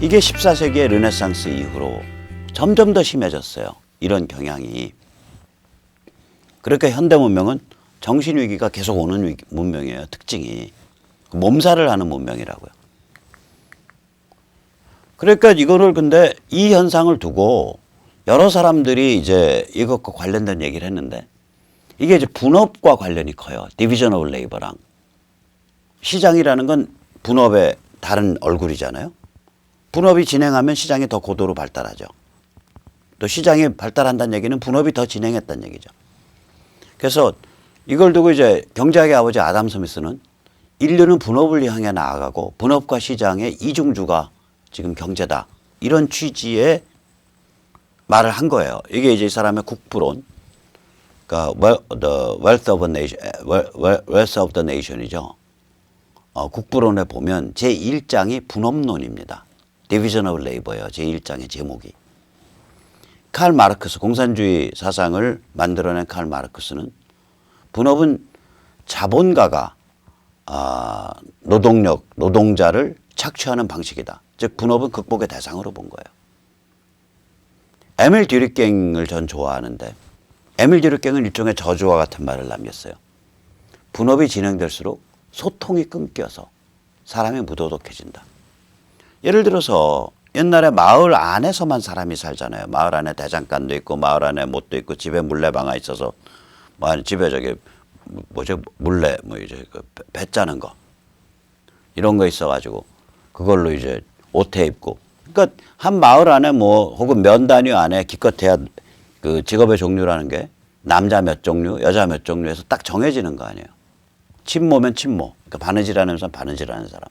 이게 14세기의 르네상스 이후로 점점 더 심해졌어요. 이런 경향이. 그러니까 현대 문명은 정신위기가 계속 오는 문명이에요. 특징이. 몸살을 하는 문명이라고요. 그러니까 이거를 근데 이 현상을 두고 여러 사람들이 이제 이것과 관련된 얘기를 했는데 이게 이제 분업과 관련이 커요. 디비전 오브 레이버랑. 시장이라는 건 분업의 다른 얼굴이잖아요. 분업이 진행하면 시장이 더 고도로 발달하죠. 또 시장이 발달한다는 얘기는 분업이 더 진행했다는 얘기죠. 그래서 이걸 두고 이제 경제학의 아버지 아담 스미스는 인류는 분업을 향해 나아가고 분업과 시장의 이중주가 지금 경제다. 이런 취지의 말을 한 거예요. 이게 이제 이 사람의 국부론. 그러니까 the wealth of a nation, wealth of the nation이죠. 국부론에 보면 제1장이 분업론입니다. 디비전 오브 레이버예요. 제1장의 제목이. 칼 마르크스, 공산주의 사상을 만들어낸 칼 마르크스는 분업은 자본가가 노동자를 착취하는 방식이다. 즉 분업은 극복의 대상으로 본 거예요. 에밀 듀리갱을 전 좋아하는데 에밀 듀리갱은 일종의 저주와 같은 말을 남겼어요. 분업이 진행될수록 소통이 끊겨서 사람이 무도덕해진다. 예를 들어서 옛날에 마을 안에서만 사람이 살잖아요. 마을 안에 대장간도 있고 마을 안에 못도 있고 집에 물레방아 있어서 집에 저기 뭐죠 물레 이제 배 짜는 거 이런 거 있어가지고 그걸로 이제 옷에 입고 그러니까 한 마을 안에 혹은 면 단위 안에 기껏해야 그 직업의 종류라는 게 남자 몇 종류 여자 몇 종류에서 딱 정해지는 거 아니에요. 친모면 친모 그러니까 바느질하는 사람 바느질하는 사람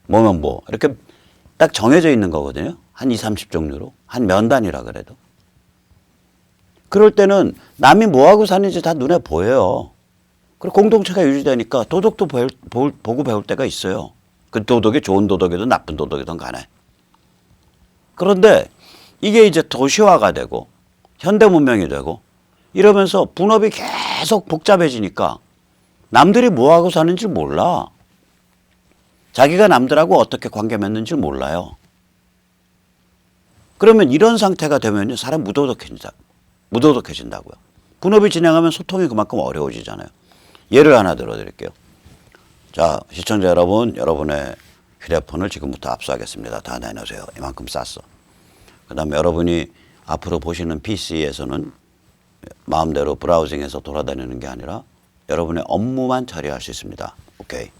뭐면 이렇게 딱 정해져 있는 거거든요. 한 20, 30종류로 한 면 단위라 그래도. 그럴 때는 남이 뭐하고 사는지 다 눈에 보여요. 그리고 공동체가 유지되니까 도덕도 보고 배울 때가 있어요. 그 도덕이 좋은 도덕이든 나쁜 도덕이든 간에. 그런데 이게 이제 도시화가 되고 현대 문명이 되고 이러면서 분업이 계속 복잡해지니까 남들이 뭐하고 사는지 몰라. 자기가 남들하고 어떻게 관계 맺는지 몰라요. 그러면 이런 상태가 되면요. 사람 무도덕해진다고요. 분업이 진행하면 소통이 그만큼 어려워지잖아요. 예를 하나 들어드릴게요. 자, 시청자 여러분, 여러분의 휴대폰을 지금부터 압수하겠습니다. 다 내놓으세요. 이만큼 쌌어. 그 다음에 여러분이 앞으로 보시는 PC에서는 마음대로 브라우징해서 돌아다니는 게 아니라 여러분의 업무만 처리할 수 있습니다. 오케이.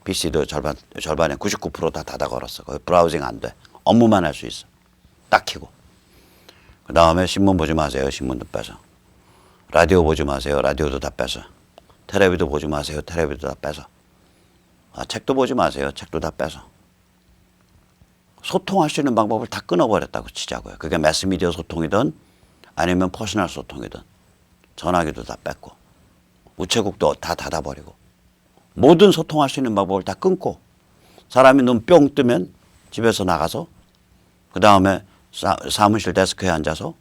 PC도 절반에 99% 다 닫아 걸었어. 거기 브라우징 안 돼. 업무만 할 수 있어. 딱 켜고. 그 다음에 신문 보지 마세요. 신문도 빼서. 라디오 보지 마세요. 라디오도 다 빼서. 텔레비도 보지 마세요. 텔레비도 다 빼서. 책도 보지 마세요. 책도 다 빼서. 소통할 수 있는 방법을 다 끊어버렸다고 치자고요. 그게 매스미디어 소통이든 아니면 퍼스널 소통이든 전화기도 다 뺐고 우체국도 다 닫아버리고 모든 소통할 수 있는 방법을 다 끊고 사람이 눈 뿅 뜨면 집에서 나가서 그 다음에 사무실 데스크에 앉아서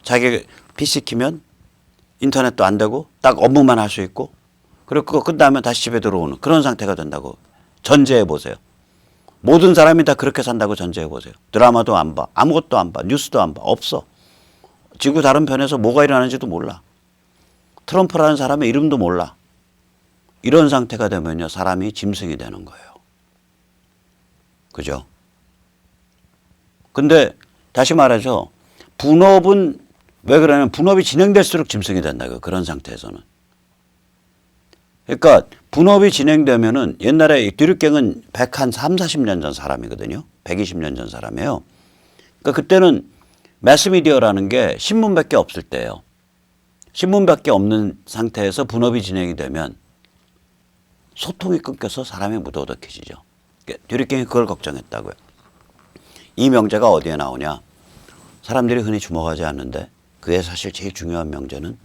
자기 PC 키면 인터넷도 안 되고 딱 업무만 할 수 있고 그리고 그거 끝나면 다시 집에 들어오는 그런 상태가 된다고 전제해 보세요. 모든 사람이 다 그렇게 산다고 전제해 보세요. 드라마도 안 봐. 아무것도 안 봐. 뉴스도 안 봐. 없어. 지구 다른 편에서 뭐가 일어나는지도 몰라. 트럼프라는 사람의 이름도 몰라. 이런 상태가 되면요. 사람이 짐승이 되는 거예요. 그죠? 근데 다시 말해서 분업은 왜 그러냐면 분업이 진행될수록 짐승이 된다고요. 그런 상태에서는. 그러니까 분업이 진행되면은 옛날에 듀르갱은 130, 40년 전 사람이거든요. 120년 전 사람이에요. 그러니까 그때는 매스미디어라는 게 신문밖에 없을 때예요. 신문밖에 없는 상태에서 분업이 진행이 되면 소통이 끊겨서 사람이 무도덕해지죠. 듀르갱이 그걸 걱정했다고요. 이 명제가 어디에 나오냐. 사람들이 흔히 주목하지 않는데 그게 사실 제일 중요한 명제는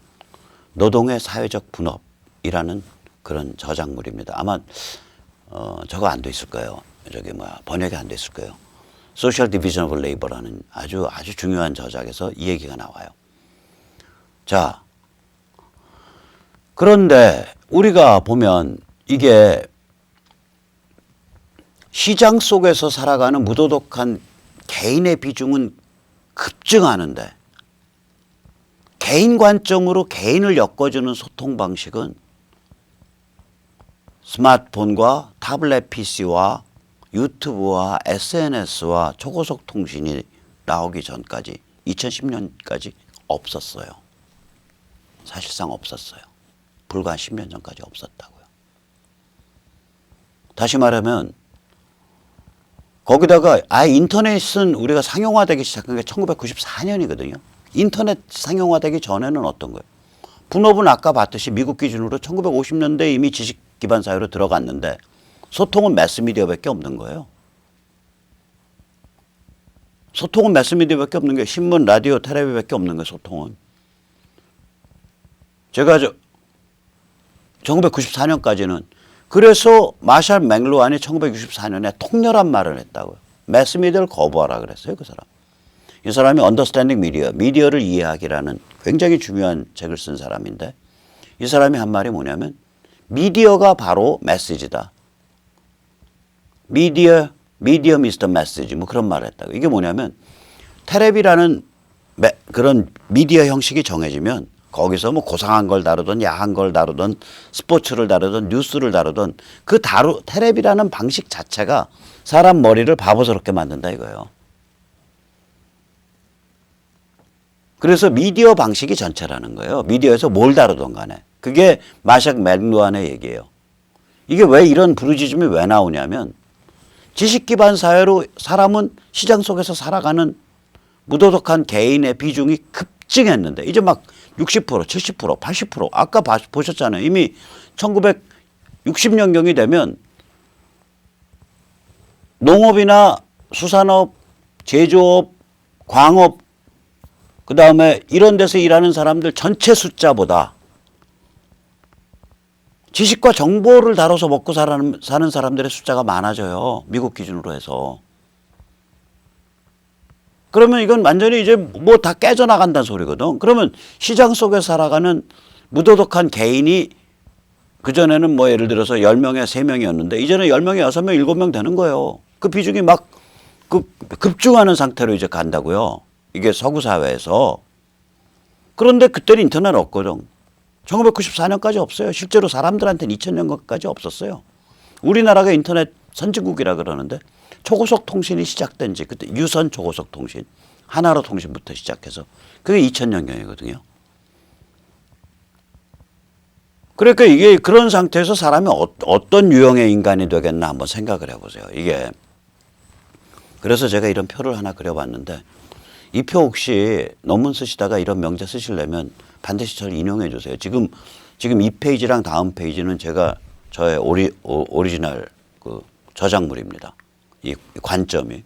노동의 사회적 분업이라는 그런 저작물입니다. 아마 저거 안 돼 있을 거예요. 번역이 안 돼 있을 거예요. Social Division of Labor라는 아주 중요한 저작에서 이 얘기가 나와요. 자, 그런데 우리가 보면 이게 시장 속에서 살아가는 무도덕한 개인의 비중은 급증하는데 개인 관점으로 개인을 엮어주는 소통 방식은 스마트폰과 타블렛 PC와 유튜브와 SNS와 초고속 통신이 나오기 전까지 2010년까지 없었어요. 사실상 없었어요. 불과 한 10년 전까지 없었다고요. 다시 말하면 거기다가 인터넷은 우리가 상용화되기 시작한 게 1994년이거든요. 인터넷 상용화되기 전에는 어떤 거예요? 분업은 아까 봤듯이 미국 기준으로 1950년대 이미 지식 기반 사회로 들어갔는데 소통은 매스미디어밖에 없는 거예요. 소통은 매스미디어밖에 없는 게 신문, 라디오, 텔레비밖에 없는 거예요. 소통은. 제가 1994년까지는 그래서 마샬 맥루한이 1964년에 통렬한 말을 했다고요. 매스미디어를 거부하라 그랬어요. 그 사람. 이 사람이 언더스탠딩 미디어, 미디어를 이해하기라는 굉장히 중요한 책을 쓴 사람인데 이 사람이 한 말이 뭐냐면 미디어가 바로 메시지다. 미디어 is the message. 뭐 그런 말을 했다고. 이게 뭐냐면 텔레비라는 그런 미디어 형식이 정해지면 거기서 뭐 고상한 걸 다루든 야한 걸 다루든 스포츠를 다루든 뉴스를 다루든 그 텔레비라는 방식 자체가 사람 머리를 바보스럽게 만든다 이거예요. 그래서 미디어 방식이 전체라는 거예요. 미디어에서 뭘 다루든 간에. 그게 마샥 맥루한의 얘기예요. 이게 왜 이런 부르짖음이 왜 나오냐면 지식 기반 사회로 사람은 시장 속에서 살아가는 무도덕한 개인의 비중이 급증했는데 이제 막 60%, 70%, 80% 아까 보셨잖아요. 이미 1960년경이 되면 농업이나 수산업, 제조업, 광업 그다음에 이런 데서 일하는 사람들 전체 숫자보다 지식과 정보를 다뤄서 먹고 사는 사람들의 숫자가 많아져요. 미국 기준으로 해서. 그러면 이건 완전히 이제 뭐 다 깨져나간다는 소리거든. 그러면 시장 속에 살아가는 무도덕한 개인이 그전에는 뭐 예를 들어서 10명에 3명이었는데 이제는 10명에 6명, 7명 되는 거예요. 그 비중이 막 급증하는 상태로 이제 간다고요. 이게 서구 사회에서. 그런데 그때는 인터넷 없거든. 1994년까지 없어요. 실제로 사람들한테는 2000년까지 없었어요. 우리나라가 인터넷 선진국이라 그러는데 초고속 통신이 시작된 지 그때 유선 초고속 통신, 하나로 통신부터 시작해서 그게 2000년경이거든요. 그러니까 이게 그런 상태에서 사람이 어떤 유형의 인간이 되겠나 한번 생각을 해보세요. 이게 그래서 제가 이런 표를 하나 그려봤는데 이 표 혹시 논문 쓰시다가 이런 명제 쓰시려면 반드시 저를 인용해 주세요. 지금 이 페이지랑 다음 페이지는 제가 저의 오리지널 그 저작물입니다. 이 관점이.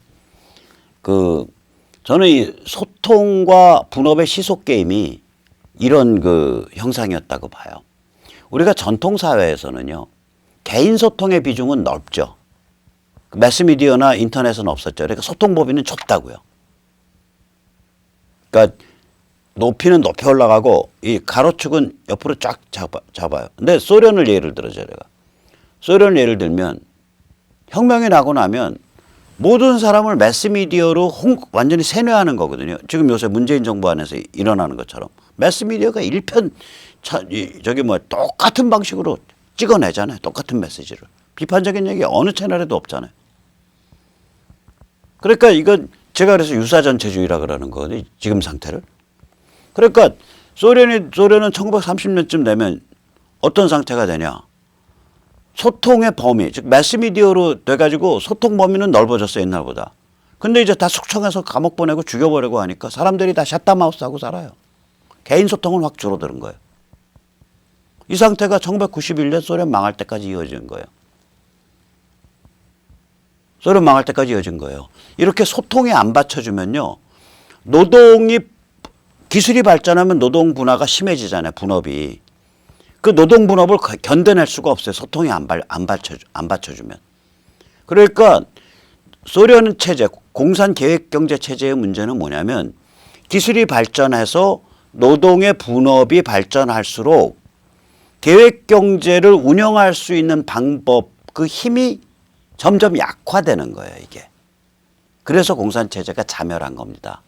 저는 이 소통과 분업의 시속 게임이 이런 그 형상이었다고 봐요. 우리가 전통 사회에서는요. 개인 소통의 비중은 넓죠. 매스미디어나 인터넷은 없었죠. 그러니까 소통 범위는 좁다고요. 그러니까 높이는 높이 올라가고 이 가로축은 옆으로 쫙 잡아요. 근데 소련을 예를 들어요. 제가. 소련을 예를 들면 혁명이 나고 나면 모든 사람을 매스미디어로 완전히 세뇌하는 거거든요. 지금 요새 문재인 정부 안에서 일어나는 것처럼. 매스미디어가 똑같은 방식으로 찍어내잖아요. 똑같은 메시지를. 비판적인 얘기 어느 채널에도 없잖아요. 그러니까 이건 제가 그래서 유사전체주의라 그러는 거거든요. 지금 상태를. 그러니까 소련은 1930년쯤 되면 어떤 상태가 되냐. 소통의 범위, 즉 매스미디어로 돼가지고 소통 범위는 넓어졌어요. 옛날보다. 근데 이제 다 숙청해서 감옥 보내고 죽여버리고 하니까 사람들이 다 샷다마우스하고 살아요. 개인 소통은 확 줄어드는 거예요. 이 상태가 1991년 소련 망할 때까지 이어진 거예요. 소련 망할 때까지 이어진 거예요. 이렇게 소통이 안 받쳐주면요. 기술이 발전하면 노동 분화가 심해지잖아요. 분업이. 그 노동 분업을 견뎌낼 수가 없어요. 소통이 안 받쳐주면. 그러니까 소련 체제, 공산 계획 경제 체제의 문제는 뭐냐면 기술이 발전해서 노동의 분업이 발전할수록 계획 경제를 운영할 수 있는 방법, 그 힘이 점점 약화되는 거예요, 이게. 그래서 공산체제가 자멸한 겁니다.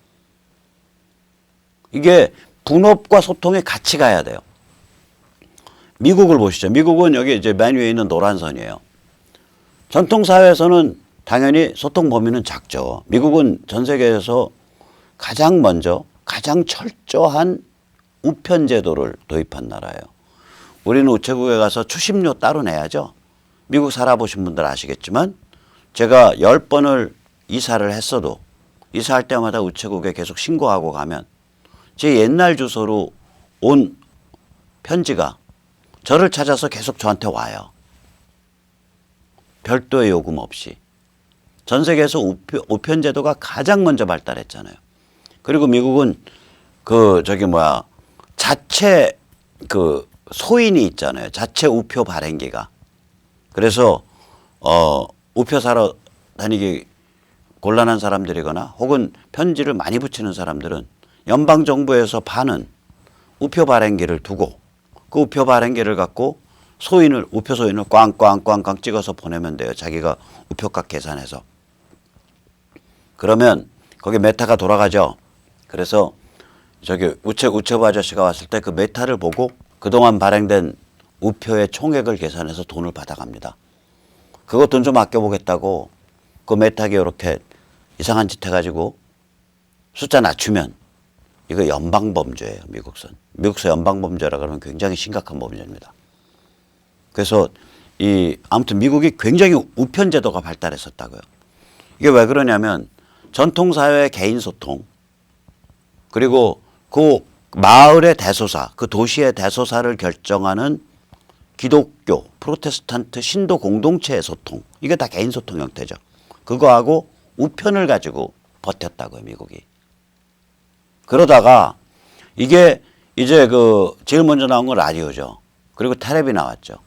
이게 분업과 소통이 같이 가야 돼요. 미국을 보시죠. 미국은 여기 이제 맨 위에 있는 노란 선이에요. 전통사회에서는 당연히 소통 범위는 작죠. 미국은 전 세계에서 가장 먼저 가장 철저한 우편 제도를 도입한 나라예요. 우리는 우체국에 가서 추심료 따로 내야죠. 미국 살아보신 분들 아시겠지만 제가 10번을 이사를 했어도 이사할 때마다 우체국에 계속 신고하고 가면 제 옛날 주소로 온 편지가 저를 찾아서 계속 저한테 와요. 별도의 요금 없이. 전 세계에서 우편 제도가 가장 먼저 발달했잖아요. 그리고 미국은 자체 소인이 있잖아요. 자체 우표 발행기가. 그래서 우표 사러 다니기 곤란한 사람들이거나 혹은 편지를 많이 붙이는 사람들은 연방정부에서 파는 우표 발행기를 두고 그 우표 발행기를 갖고 우표 소인을 꽝꽝꽝꽝 찍어서 보내면 돼요. 자기가 우표값 계산해서. 그러면 거기 메타가 돌아가죠. 그래서 저기 우체부 아저씨가 왔을 때 그 메타를 보고 그동안 발행된 우표의 총액을 계산해서 돈을 받아갑니다. 그거 돈 좀 아껴보겠다고 그 메타기 이렇게 이상한 짓 해가지고 숫자 낮추면 이거 연방범죄예요. 미국서 연방범죄라 그러면 굉장히 심각한 범죄입니다. 그래서 아무튼 미국이 굉장히 우편제도가 발달했었다고요. 이게 왜 그러냐면 전통사회의 개인소통 그리고 그 마을의 대소사, 그 도시의 대소사를 결정하는 기독교, 프로테스탄트, 신도 공동체의 소통 이게 다 개인소통 형태죠. 그거하고 우편을 가지고 버텼다고요. 미국이. 그러다가 이게 이제 제일 먼저 나온 건 라디오죠. 그리고 텔레비 나왔죠.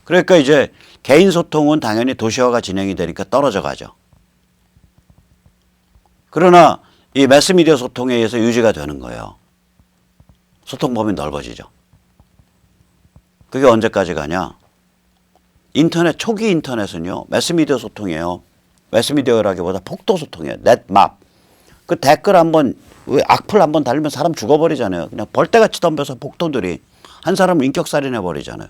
그러니까 이제 개인 소통은 당연히 도시화가 진행이 되니까 떨어져 가죠. 그러나 이 매스미디어 소통에 의해서 유지가 되는 거예요. 소통 범위 넓어지죠. 그게 언제까지 가냐? 초기 인터넷은요. 매스미디어 소통이에요. 매스미디어라기보다 폭도 소통이에요. 넷맙. 그 댓글 악플 한번 달리면 사람 죽어버리잖아요. 그냥 벌떼같이 덤벼서 폭도들이 한 사람을 인격살인해 버리잖아요.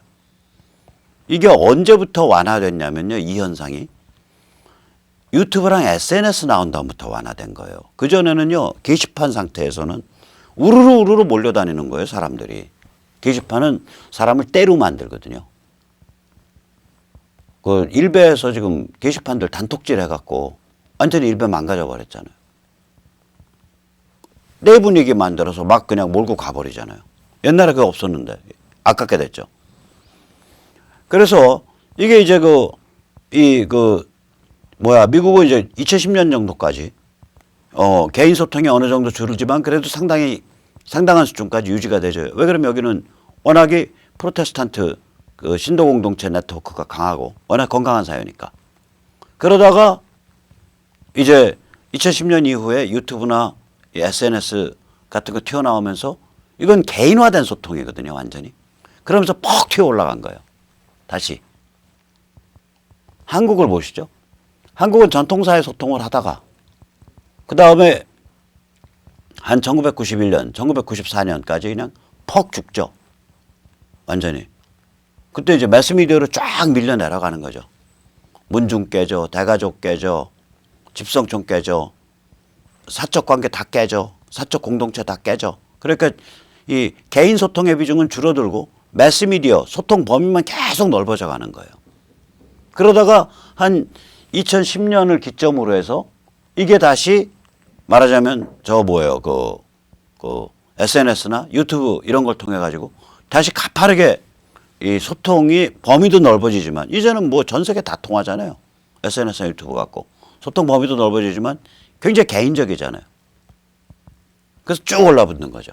이게 언제부터 완화됐냐면요. 이 현상이 유튜브랑 SNS 나온 다음부터 완화된 거예요. 그전에는요. 게시판 상태에서는 우르르 몰려다니는 거예요. 사람들이. 게시판은 사람을 때로 만들거든요. 일베에서 지금 게시판들 단톡질 해갖고 완전히 일베 망가져 버렸잖아요. 내 분위기 만들어서 막 그냥 몰고 가버리잖아요. 옛날에 그거 없었는데 아깝게 됐죠. 그래서 이게 이제 미국은 이제 2010년 정도까지 개인 소통이 어느 정도 줄지만 그래도 상당한 수준까지 유지가 되죠. 왜 그러면 여기는 워낙에 프로테스탄트 신도 공동체 네트워크가 강하고 워낙 건강한 사회니까. 그러다가 이제 2010년 이후에 유튜브나 SNS 같은 거 튀어나오면서 이건 개인화된 소통이거든요. 완전히. 그러면서 퍽 튀어 올라간 거예요. 다시. 한국을 보시죠. 한국은 전통사회 소통을 하다가 그 다음에 한 1991년, 1994년까지 그냥 퍽 죽죠. 완전히. 그때 이제 매스미디어로 쫙 밀려 내려가는 거죠. 문중 깨져, 대가족 깨져, 집성촌 깨져, 사적 관계 다 깨져, 사적 공동체 다 깨져. 그러니까 이 개인 소통의 비중은 줄어들고 매스미디어 소통 범위만 계속 넓어져 가는 거예요. 그러다가 한 2010년을 기점으로 해서 이게 다시 말하자면 SNS나 유튜브 이런 걸 통해 가지고 다시 가파르게 이 소통이 범위도 넓어지지만 이제는 전 세계 다 통하잖아요. SNS나 유튜브 갖고 소통 범위도 넓어지지만 굉장히 개인적이잖아요. 그래서 쭉 올라붙는 거죠.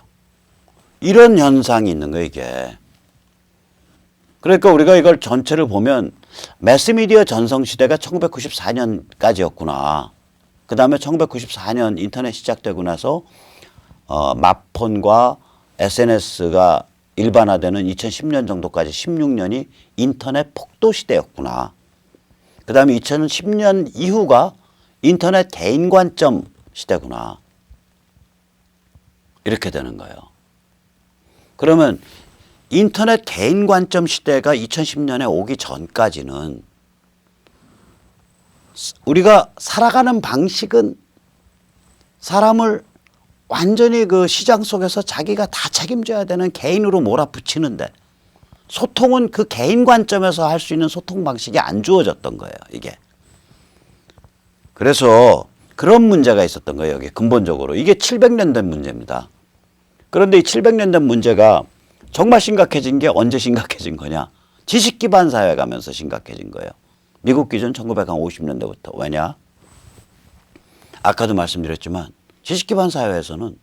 이런 현상이 있는 거예요, 이게. 그러니까 우리가 이걸 전체를 보면 매스미디어 전성시대가 1994년까지였구나. 그 다음에 1994년 인터넷 시작되고 나서 마폰과 SNS가 일반화되는 2010년 정도까지 16년이 인터넷 폭도 시대였구나. 그다음에 2010년 이후가 인터넷 개인 관점 시대구나. 이렇게 되는 거예요. 그러면 인터넷 개인 관점 시대가 2010년에 오기 전까지는 우리가 살아가는 방식은 사람을 완전히 그 시장 속에서 자기가 다 책임져야 되는 개인으로 몰아붙이는데 소통은 그 개인 관점에서 할 수 있는 소통 방식이 안 주어졌던 거예요, 이게. 그래서 그런 문제가 있었던 거예요, 여기 근본적으로. 이게 700년 된 문제입니다. 그런데 이 700년 된 문제가 정말 심각해진 게 언제 심각해진 거냐? 지식 기반 사회 가면서 심각해진 거예요. 미국 기준 1950년대부터. 왜냐? 아까도 말씀드렸지만 지식 기반 사회에서는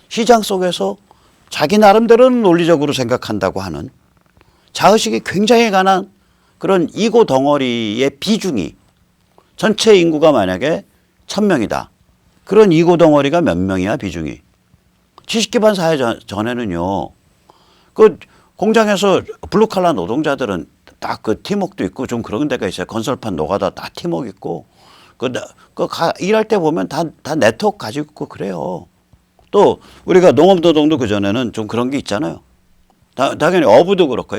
시장 속에서 자기 나름대로는 논리적으로 생각한다고 하는 자의식이 굉장히 강한 그런 이고 덩어리의 비중이 전체 인구가 만약에 1000명이다. 그런 이고 덩어리가 몇 명이야, 비중이? 지식 기반 사회 전에는요. 그 공장에서 블루칼라 노동자들은 딱 그 팀워크도 있고 좀 그런 데가 있어요. 건설판 노가다 다 팀워크 있고 일할 때 보면 다 네트워크 가지고 있고 그래요. 또 우리가 농업 노동도 그전에는 좀 그런 게 있잖아요. 당연히 어부도 그렇고.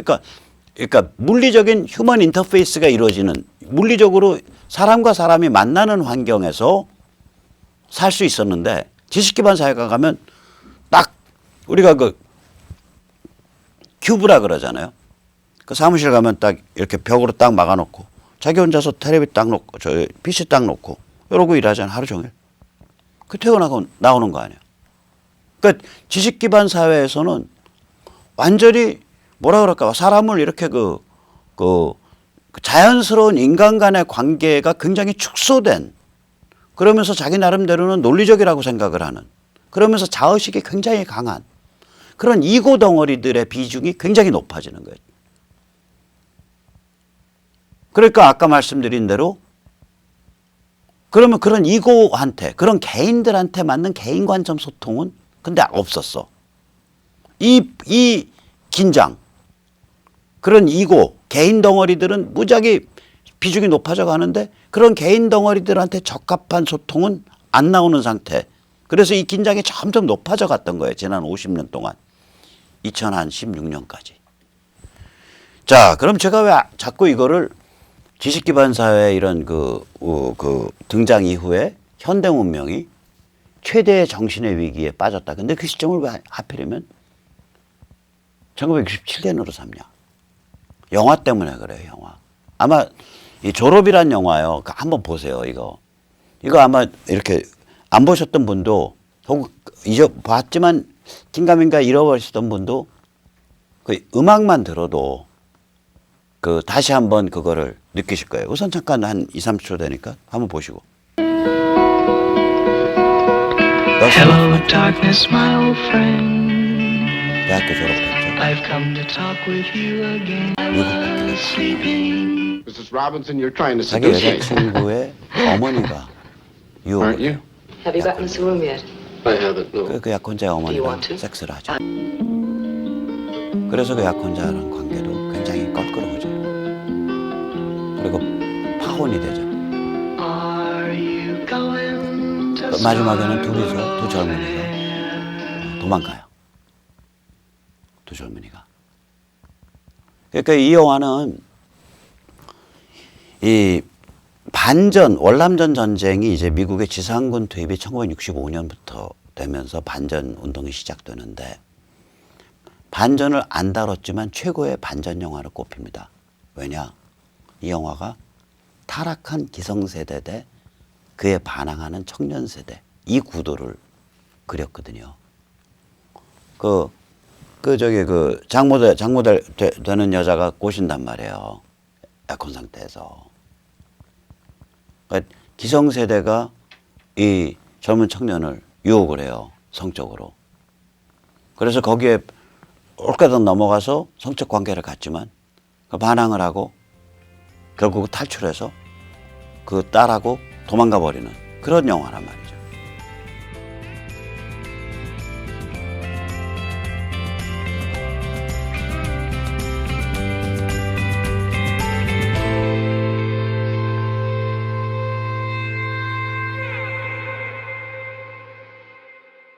그러니까 물리적인 휴먼 인터페이스가 이루어지는 물리적으로 사람과 사람이 만나는 환경에서 살 수 있었는데 지식 기반 사회가 가면 딱 우리가 그 큐브라 그러잖아요. 그 사무실 가면 딱 이렇게 벽으로 딱 막아놓고 자기 혼자서 텔레비 딱 놓고 저 PC 딱 놓고 이러고 일하잖아요. 하루 종일. 그 퇴근하고 나오는 거 아니에요. 그러니까 지식 기반 사회에서는 완전히 뭐라 그럴까 사람을 이렇게 그 자연스러운 인간 간의 관계가 굉장히 축소된 그러면서 자기 나름대로는 논리적이라고 생각을 하는 그러면서 자의식이 굉장히 강한 그런 이고 덩어리들의 비중이 굉장히 높아지는 거예요. 그러니까 아까 말씀드린 대로 그러면 그런 이고한테 그런 개인들한테 맞는 개인 관점 소통은 근데 없었어. 이 긴장 그런 이고 개인 덩어리들은 무지하게 비중이 높아져 가는데 그런 개인 덩어리들한테 적합한 소통은 안 나오는 상태. 그래서 이 긴장이 점점 높아져 갔던 거예요. 지난 50년 동안. 2016년까지. 자, 그럼 제가 왜 자꾸 이거를 지식 기반 사회 이런 그 등장 이후에 현대 문명이 최대의 정신의 위기에 빠졌다. 근데 그 시점을 왜 하필이면 1967년으로 삼냐. 영화 때문에 그래요, 영화. 아마 이 졸업이란 영화요. 한번 보세요, 이거. 이거 아마 이렇게 안 보셨던 분도 혹은 봤지만 긴가민가 잃어버리셨던 분도 그 음악만 들어도 그 다시 한번 그거를 느끼실 거예요. 우선 잠깐 한 2, 30초 되니까 한번 보시고. Hello, darkness, my old friend. 대학교 졸업했죠. I've come to talk with you again. I was sleeping. Mrs. Robinson, you're trying to 자기 seduce me, 여자친구의 어머니가 aren't 유혹을 you? Have you gotten us a room yet? I haven't, no. 그 약혼자의 Do you 어머니랑 want to? 섹스를 하죠. 그래서 그 약혼자랑 관계도 굉장히 껄끄러워져요. 그리고 파혼이 되죠. Are you going to 마지막에는 둘이서 두 젊은이가 도망가요. 두 젊은이가. 그러니까 이 영화는 이 반전 월남전 전쟁이 이제 미국의 지상군 투입이 1965년부터 되면서 반전 운동이 시작되는데 반전을 안 다뤘지만 최고의 반전 영화로 꼽힙니다. 왜냐? 이 영화가 타락한 기성세대 대 그에 반항하는 청년세대 이 구도를 그렸거든요. 장모델 되는 여자가 꼬신단 말이에요. 약혼 상태에서. 그러니까 기성세대가 이 젊은 청년을 유혹을 해요. 성적으로. 그래서 거기에 올가닥 넘어가서 성적 관계를 갖지만 반항을 하고 결국 탈출해서 그 딸하고 도망가 버리는 그런 영화란 말이에요.